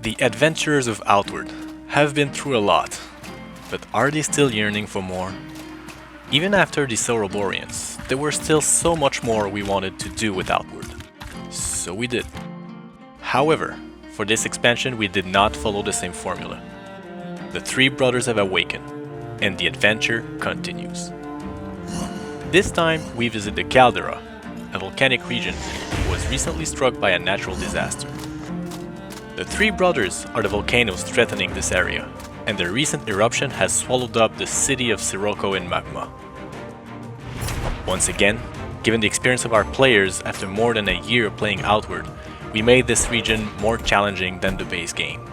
The adventurers of Outward have been through a lot, but are they still yearning for more? Even after the Soroborians, there were still so much more we wanted to do with Outward. So we did. However, for this expansion we did not follow the same formula. The three brothers have awakened, and the adventure continues. This time we visit the Caldera, a volcanic region that was recently struck by a natural disaster. The three brothers are the volcanoes threatening this area, and the recent eruption has swallowed up the city of Sirocco in magma. Once again, given the experience of our players after more than a year playing Outward, we made this region more challenging than the base game.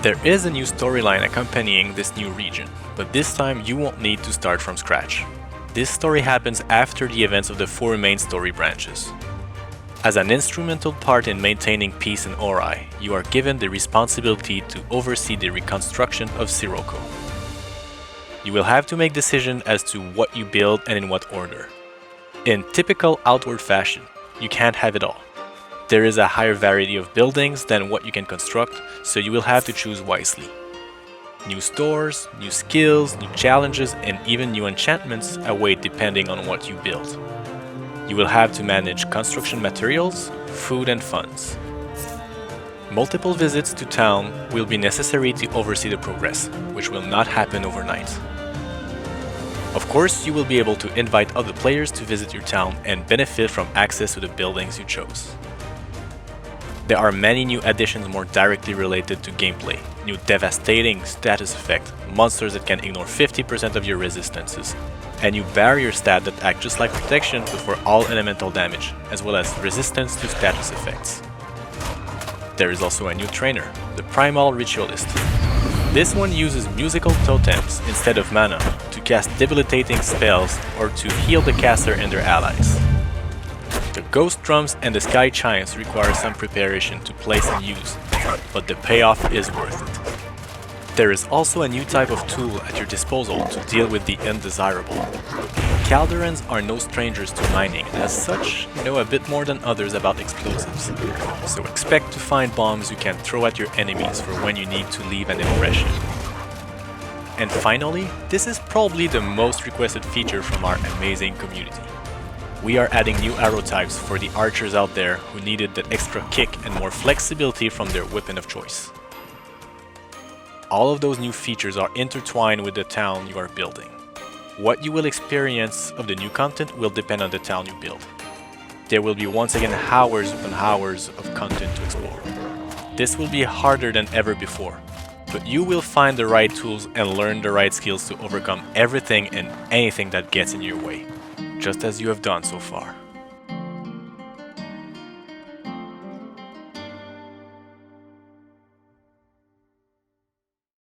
There is a new storyline accompanying this new region, but this time you won't need to start from scratch. This story happens after the events of the four main story branches. As an instrumental part in maintaining peace in Ori, you are given the responsibility to oversee the reconstruction of Sirocco. You will have to make decisions as to what you build and in what order. In typical Outward fashion, you can't have it all. There is a higher variety of buildings than what you can construct, so you will have to choose wisely. New stores, new skills, new challenges, and even new enchantments await depending on what you build. You will have to manage construction materials, food and funds. Multiple visits to town will be necessary to oversee the progress, which will not happen overnight. Of course, you will be able to invite other players to visit your town and benefit from access to the buildings you chose. There are many new additions more directly related to gameplay, new devastating status effect, monsters that can ignore 50% of your resistances, a new barrier stat that acts just like protection but for all elemental damage, as well as resistance to status effects. There is also a new trainer, the Primal Ritualist. This one uses musical totems instead of mana to cast debilitating spells or to heal the caster and their allies. The Ghost Drums and the Sky Chimes require some preparation to place and use, but the payoff is worth it. There is also a new type of tool at your disposal to deal with the undesirable. Calderans are no strangers to mining, and as such, know a bit more than others about explosives. So expect to find bombs you can throw at your enemies for when you need to leave an impression. And finally, this is probably the most requested feature from our amazing community. We are adding new arrow types for the archers out there who needed that extra kick and more flexibility from their weapon of choice. All of those new features are intertwined with the town you are building. What you will experience of the new content will depend on the town you build. There will be once again hours upon hours of content to explore. This will be harder than ever before, but you will find the right tools and learn the right skills to overcome everything and anything that gets in your way, just as you have done so far.